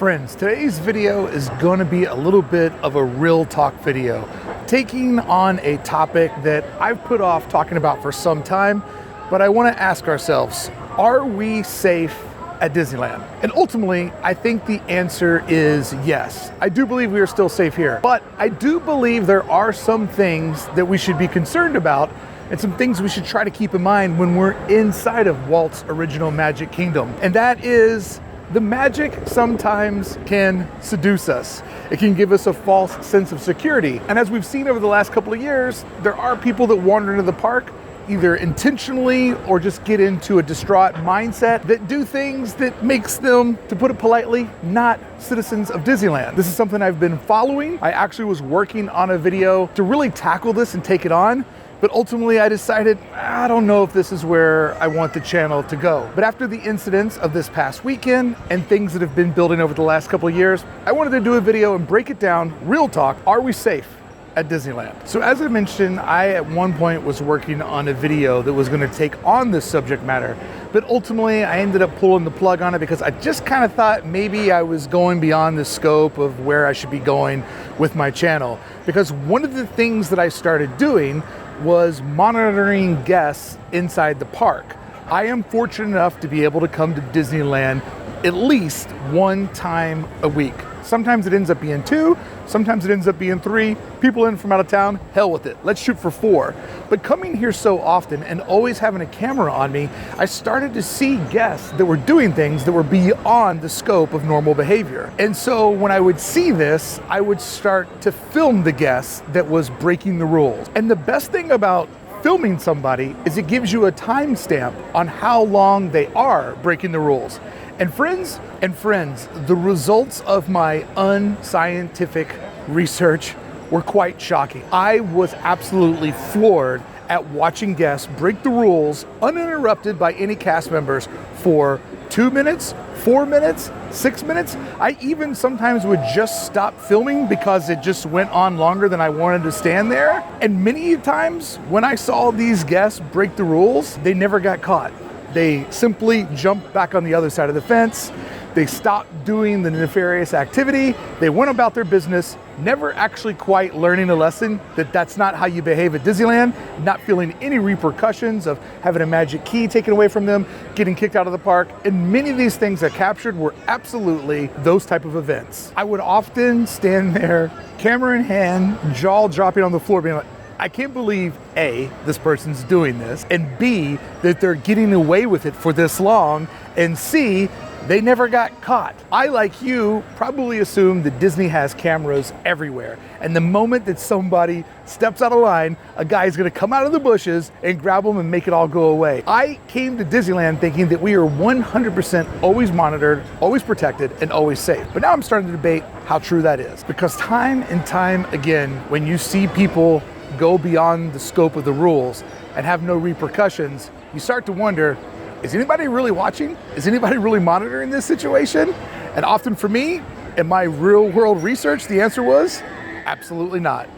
Friends, today's video is going to be a little bit of a real talk video, taking on a topic that I've put off talking about for some time, but I want to ask ourselves, are we safe at Disneyland? And ultimately, I think the answer is yes. I do believe we are still safe here, but I do believe there are some things that we should be concerned about and some things we should try to keep in mind when we're inside of Walt's original Magic Kingdom. And that is, the magic sometimes can seduce us. It can give us a false sense of security. And as we've seen over the last couple of years, there are people that wander into the park either intentionally or just get into a distraught mindset that do things that makes them, to put it politely, not citizens of Disneyland. This is something I've been following. I actually was working on a video to really tackle this and take it on. But ultimately I decided, I don't know if this is where I want the channel to go. But after the incidents of this past weekend and things that have been building over the last couple of years, I wanted to do a video and break it down, real talk, are we safe at Disneyland? So as I mentioned, I at one point was working on a video that was gonna take on this subject matter, but ultimately I ended up pulling the plug on it because I just kind of thought maybe I was going beyond the scope of where I should be going with my channel. Because one of the things that I started doing was monitoring guests inside the park. I am fortunate enough to be able to come to Disneyland at least one time a week. Sometimes it ends up being two, sometimes it ends up being three. People in from out of town, hell with it. Let's shoot for four. But coming here so often and always having a camera on me, I started to see guests that were doing things that were beyond the scope of normal behavior. And so when I would see this, I would start to film the guests that was breaking the rules. And the best thing about filming somebody is it gives you a timestamp on how long they are breaking the rules. And friends, the results of my unscientific research were quite shocking. I was absolutely floored at watching guests break the rules uninterrupted by any cast members for 2 minutes, 4 minutes, 6 minutes. I even sometimes would just stop filming because it just went on longer than I wanted to stand there. And many times when I saw these guests break the rules, they never got caught. They simply jumped back on the other side of the fence. They stopped doing the nefarious activity. They went about their business, never actually quite learning a lesson that that's not how you behave at Disneyland, not feeling any repercussions of having a magic key taken away from them, getting kicked out of the park. And many of these things I captured were absolutely those type of events. I would often stand there, camera in hand, jaw dropping on the floor, being like, I can't believe A, this person's doing this, and B, that they're getting away with it for this long, and C, they never got caught. I, like you, probably assume that Disney has cameras everywhere, and the moment that somebody steps out of line, a guy's gonna come out of the bushes and grab them and make it all go away. I came to Disneyland thinking that we are 100% always monitored, always protected, and always safe. But now I'm starting to debate how true that is, because time and time again, when you see people go beyond the scope of the rules and have no repercussions, you start to wonder, is anybody really watching? Is anybody really monitoring this situation? And often for me, in my real world research, the answer was absolutely not.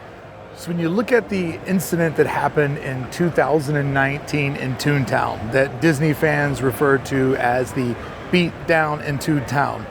So when you look at the incident that happened in 2019 in Toontown, that Disney fans refer to as the beat down in Toontown,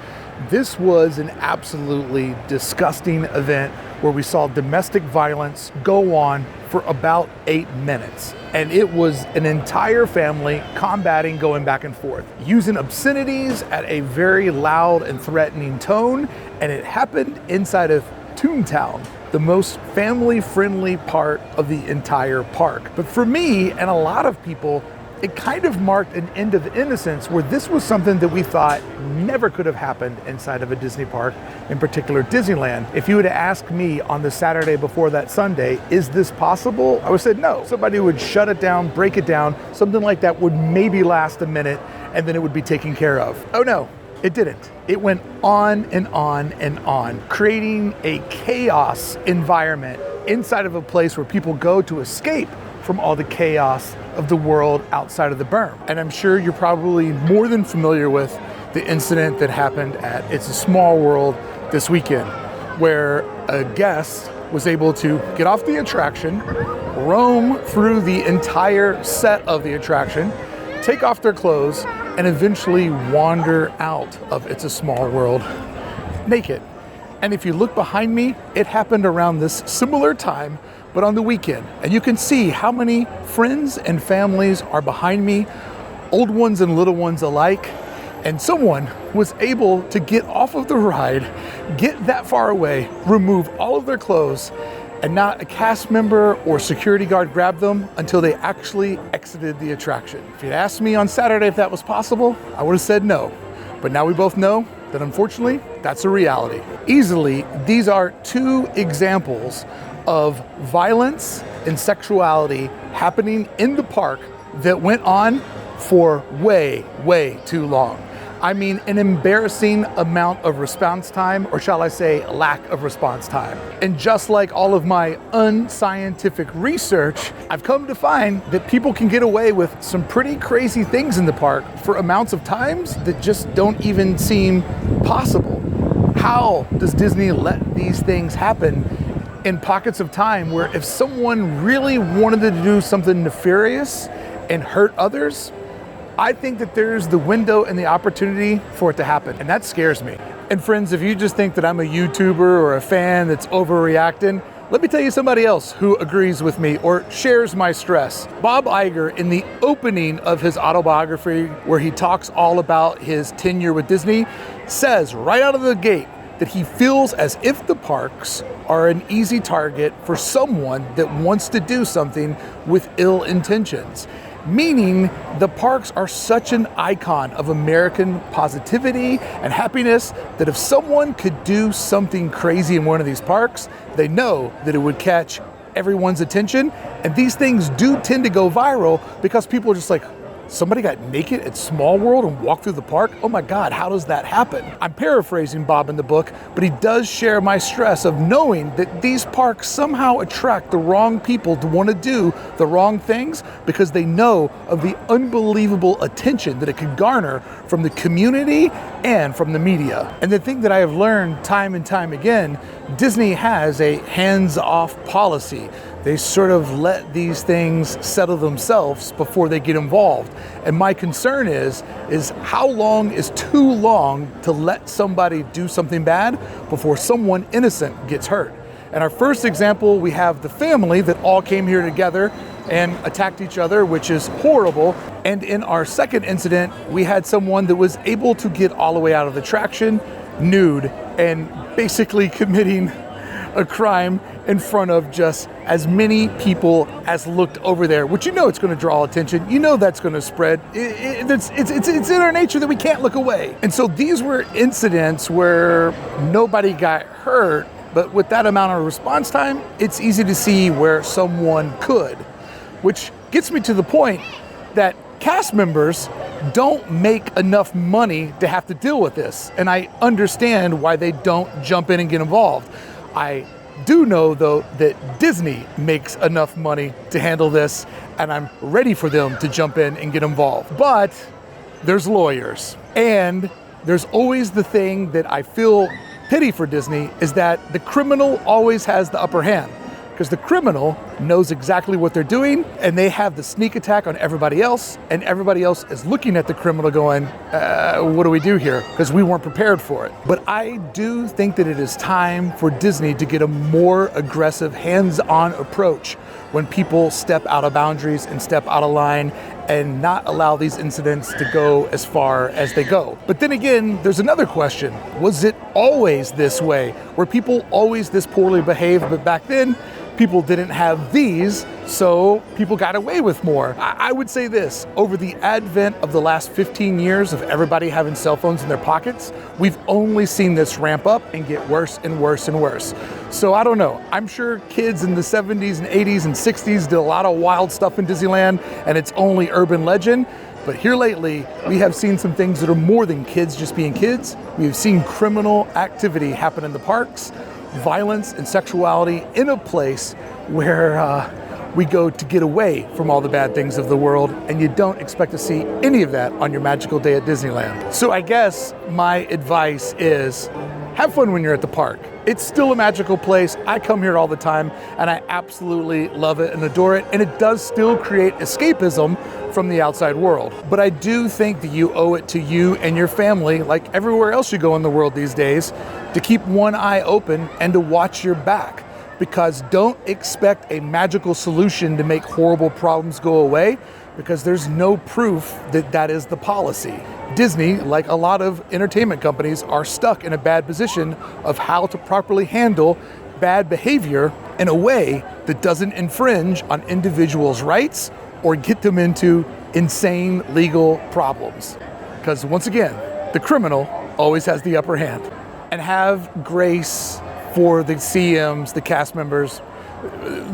this was an absolutely disgusting event where we saw domestic violence go on for about 8 minutes. And it was an entire family combating, going back and forth, using obscenities at a very loud and threatening tone. And it happened inside of Toontown, the most family-friendly part of the entire park. But for me and a lot of people, it kind of marked an end of innocence where this was something that we thought never could have happened inside of a Disney park, in particular Disneyland. If you would have asked me on the Saturday before that Sunday, is this possible? I would have said no. Somebody would shut it down, break it down, something like that would maybe last a minute and then it would be taken care of. Oh no, it didn't. It went on and on and on, creating a chaos environment inside of a place where people go to escape from all the chaos of the world outside of the berm. And I'm sure you're probably more than familiar with the incident that happened at It's a Small World this weekend, where a guest was able to get off the attraction, roam through the entire set of the attraction, take off their clothes, and eventually wander out of It's a Small World naked. And if you look behind me, it happened around this similar time, but on the weekend. And you can see how many friends and families are behind me, old ones and little ones alike. And someone was able to get off of the ride, get that far away, remove all of their clothes, and not a cast member or security guard grabbed them until they actually exited the attraction. If you'd asked me on Saturday if that was possible, I would have said no. But now we both know that unfortunately, that's a reality. Easily, these are two examples of violence and sexuality happening in the park that went on for way, way too long. I mean, an embarrassing amount of response time, or shall I say, lack of response time. And just like all of my unscientific research, I've come to find that people can get away with some pretty crazy things in the park for amounts of times that just don't even seem possible. How does Disney let these things happen in pockets of time where if someone really wanted to do something nefarious and hurt others, I think that there's the window and the opportunity for it to happen, and that scares me. And friends, if you just think that I'm a YouTuber or a fan that's overreacting, let me tell you somebody else who agrees with me or shares my stress. Bob Iger, in the opening of his autobiography, where he talks all about his tenure with Disney, says right out of the gate that he feels as if the parks are an easy target for someone that wants to do something with ill intentions. Meaning the parks are such an icon of American positivity and happiness that if someone could do something crazy in one of these parks, they know that it would catch everyone's attention. And these things do tend to go viral because people are just like, somebody got naked at Small World and walked through the park? Oh my God, how does that happen? I'm paraphrasing Bob in the book, but he does share my stress of knowing that these parks somehow attract the wrong people to want to do the wrong things because they know of the unbelievable attention that it could garner from the community and from the media. And the thing that I have learned time and time again, Disney has a hands-off policy. They sort of let these things settle themselves before they get involved. And my concern is how long is too long to let somebody do something bad before someone innocent gets hurt? And our first example, we have the family that all came here together and attacked each other, which is horrible. And in our second incident, we had someone that was able to get all the way out of the attraction, nude, and basically committing a crime in front of just as many people as looked over there, which you know it's going to draw attention. You know that's going to spread. It's in our nature that we can't look away. And so these were incidents where nobody got hurt, but with that amount of response time, it's easy to see where someone could, which gets me to the point that cast members don't make enough money to have to deal with this. And I understand why they don't jump in and get involved. I do know, though, that Disney makes enough money to handle this, and I'm ready for them to jump in and get involved. But there's lawyers, and there's always the thing that I feel pity for Disney is that the criminal always has the upper hand. Because the criminal knows exactly what they're doing, and they have the sneak attack on everybody else, and everybody else is looking at the criminal going, what do we do here? Because we weren't prepared for it. But I do think that it is time for Disney to get a more aggressive, hands-on approach when people step out of boundaries and step out of line and not allow these incidents to go as far as they go. But then again, there's another question. Was it always this way? Were people always this poorly behaved? But back then, people didn't have these, so people got away with more. I would say this, over the advent of the last 15 years of everybody having cell phones in their pockets, we've only seen this ramp up and get worse and worse and worse. So I don't know, I'm sure kids in the 70s and 80s and 60s did a lot of wild stuff in Disneyland, and it's only urban legend. But here lately, we have seen some things that are more than kids just being kids. We've seen criminal activity happen in the parks, violence and sexuality in a place where we go to get away from all the bad things of the world, and you don't expect to see any of that on your magical day at Disneyland. So I guess my advice is have fun when you're at the park. It's still a magical place. I come here all the time, and I absolutely love it and adore it, and it does still create escapism from the outside world. But I do think that you owe it to you and your family, like everywhere else you go in the world these days, to keep one eye open and to watch your back. Because don't expect a magical solution to make horrible problems go away, because there's no proof that that is the policy. Disney, like a lot of entertainment companies, are stuck in a bad position of how to properly handle bad behavior in a way that doesn't infringe on individuals' rights or get them into insane legal problems. Because once again, the criminal always has the upper hand. And have grace for the CMs, the cast members.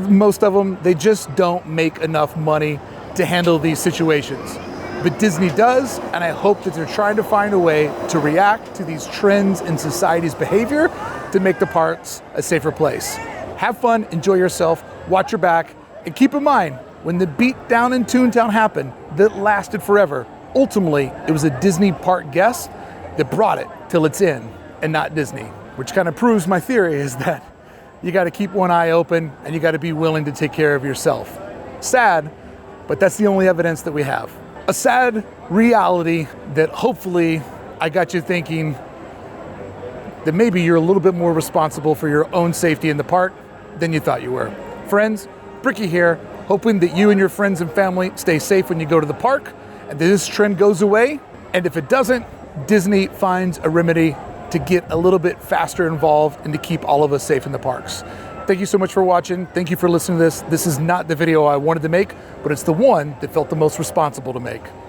Most of them, they just don't make enough money to handle these situations. But Disney does, and I hope that they're trying to find a way to react to these trends in society's behavior to make the parks a safer place. Have fun, enjoy yourself, watch your back, and keep in mind, when the beat down in Toontown happened that lasted forever, ultimately it was a Disney park guest that brought it till it's in, and not Disney. Which kind of proves my theory is that you got to keep one eye open and you got to be willing to take care of yourself. Sad, but that's the only evidence that we have. A sad reality that hopefully I got you thinking that maybe you're a little bit more responsible for your own safety in the park than you thought you were. Friends, Brickey here, hoping that you and your friends and family stay safe when you go to the park and that this trend goes away. And if it doesn't, Disney finds a remedy to get a little bit faster involved and to keep all of us safe in the parks. Thank you so much for watching. Thank you for listening to this. This is not the video I wanted to make, but it's the one that felt the most responsible to make.